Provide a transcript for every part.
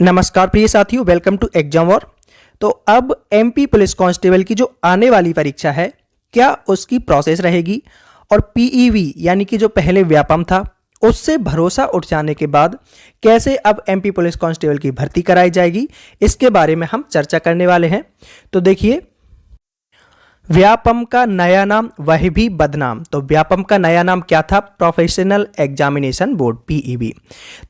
नमस्कार प्रिय साथियों, वेलकम टू एग्जाम वॉर। तो अब एमपी पुलिस कांस्टेबल की जो आने वाली परीक्षा है, क्या उसकी प्रोसेस रहेगी और पीईवी यानी कि जो पहले व्यापम था उससे भरोसा उठ जाने के बाद कैसे अब एमपी पुलिस कांस्टेबल की भर्ती कराई जाएगी, इसके बारे में हम चर्चा करने वाले हैं। तो देखिए, व्यापम का नया नाम वह भी बदनाम। तो व्यापम का नया नाम क्या था? Professional examination board, PEB.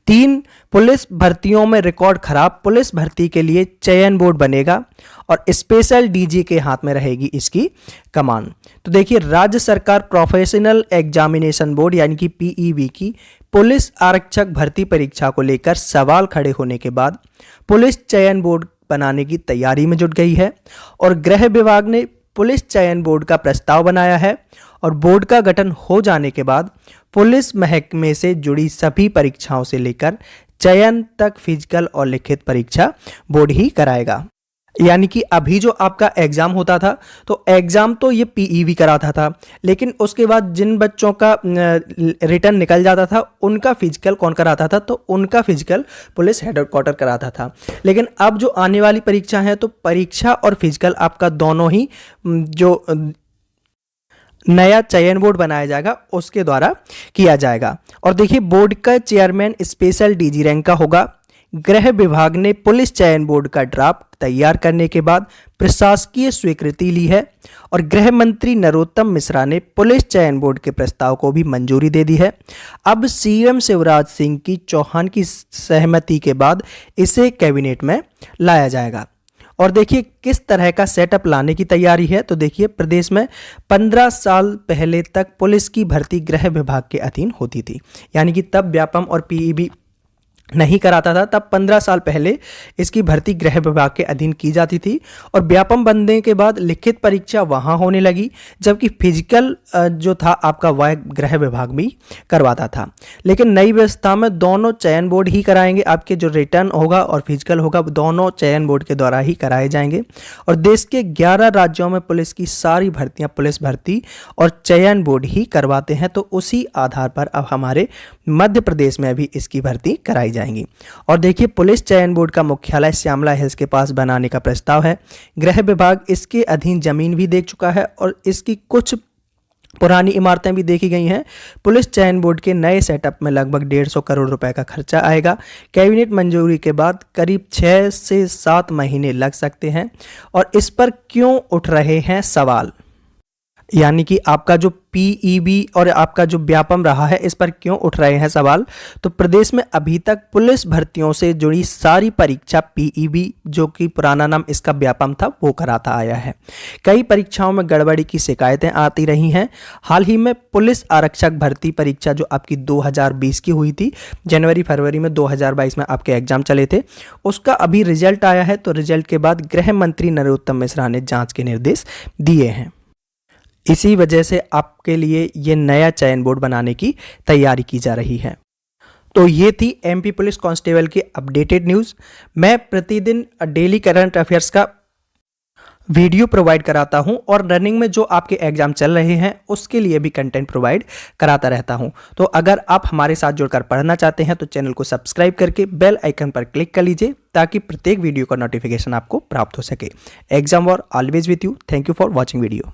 3 police भर्तियों में रिकॉर्ड खराब, पुलिस भर्ती के लिए चयन बोर्ड बनेगा और स्पेशल डीजी के हाथ में रहेगी इसकी कमान। तो देखिए, राज्य सरकार प्रोफेशनल एग्जामिनेशन बोर्ड यानी कि पीईबी की पुलिस आरक्षक भर्ती परीक्षा को लेकर सवाल खड़े होने के बाद पुलिस चयन बोर्ड बनाने की तैयारी में जुट गई है और गृह विभाग ने पुलिस चयन बोर्ड का प्रस्ताव बनाया है और बोर्ड का गठन हो जाने के बाद पुलिस महकमे से जुड़ी सभी परीक्षाओं से लेकर चयन तक फिजिकल और लिखित परीक्षा बोर्ड ही कराएगा। यानी कि अभी जो आपका एग्जाम होता था, तो एग्जाम तो ये पीईवी कराता था, लेकिन उसके बाद जिन बच्चों का रिटर्न निकल जाता था उनका फिजिकल कौन कराता था? तो उनका फिजिकल पुलिस हेडक्वार्टर कराता था। लेकिन अब जो आने वाली परीक्षा है, तो परीक्षा और फिजिकल आपका दोनों ही जो नया चयन बोर्ड बनाया जाएगा उसके द्वारा किया जाएगा। और देखिए, बोर्ड का चेयरमैन स्पेशल डीजी रैंक का होगा। गृह विभाग ने पुलिस चयन बोर्ड का ड्राफ्ट तैयार करने के बाद प्रशासकीय स्वीकृति ली है और गृह मंत्री नरोत्तम मिश्रा ने पुलिस चयन बोर्ड के प्रस्ताव को भी मंजूरी दे दी है। अब सीएम शिवराज सिंह की चौहान की सहमति के बाद इसे कैबिनेट में लाया जाएगा। और देखिए, किस तरह का सेटअप लाने की तैयारी है। तो देखिए, प्रदेश में 15 साल पहले तक पुलिस की भर्ती गृह विभाग के अधीन होती थी, यानी कि तब व्यापम और पीईबी नहीं कराता था। तब 15 साल पहले इसकी भर्ती गृह विभाग के अधीन की जाती थी और व्यापम बनने के बाद लिखित परीक्षा वहां होने लगी, जबकि फिजिकल जो था आपका वह गृह विभाग भी करवाता था। लेकिन नई व्यवस्था में दोनों चयन बोर्ड ही कराएंगे। आपके जो रिटर्न होगा और फिजिकल होगा दोनों चयन बोर्ड के द्वारा ही कराए जाएंगे। और देश के 11 राज्यों में पुलिस की सारी भर्तियां पुलिस भर्ती और चयन बोर्ड ही करवाते हैं। तो उसी आधार पर अब हमारे मध्य प्रदेश में भी इसकी भर्ती कराई जाएंगी। और देखिए, पुलिस चयन बोर्ड का मुख्यालय श्यामला हिल्स के पास बनाने का प्रस्ताव है। गृह विभाग इसके अधीन जमीन भी देख चुका है और इसकी कुछ पुरानी इमारतें भी देखी गई हैं। पुलिस चयन बोर्ड के नए सेटअप में लगभग 150 करोड़ रुपए का खर्चा आएगा। कैबिनेट मंजूरी के बाद करीब 6 से 7 महीने लग सकते हैं। और इस पर क्यों उठ रहे हैं सवाल, यानी कि आपका जो पीईबी और आपका जो व्यापम रहा है, इस पर क्यों उठ रहे हैं सवाल? तो प्रदेश में अभी तक पुलिस भर्तियों से जुड़ी सारी परीक्षा पीईबी, जो कि पुराना नाम इसका व्यापम था, वो कराता आया है। कई परीक्षाओं में गड़बड़ी की शिकायतें आती रही हैं। हाल ही में पुलिस आरक्षक भर्ती परीक्षा जो आपकी 2020 की हुई थी, जनवरी फरवरी में 2022 में आपके एग्जाम चले थे, उसका अभी रिजल्ट आया है। तो रिजल्ट के बाद गृह मंत्री नरोत्तम मिश्रा ने जांच के निर्देश दिए हैं। इसी वजह से आपके लिए ये नया चयन बोर्ड बनाने की तैयारी की जा रही है। तो ये थी एमपी पुलिस कांस्टेबल की अपडेटेड न्यूज़। मैं प्रतिदिन डेली करंट अफेयर्स का वीडियो प्रोवाइड कराता हूं और रनिंग में जो आपके एग्जाम चल रहे हैं उसके लिए भी कंटेंट प्रोवाइड कराता रहता हूं। तो अगर आप हमारे साथ जुड़कर पढ़ना चाहते हैं तो चैनल को सब्सक्राइब करके बेल आइकन पर क्लिक कर लीजिए, ताकि प्रत्येक वीडियो का नोटिफिकेशन आपको प्राप्त हो सके। Exam war always with you. Thank you for watching video.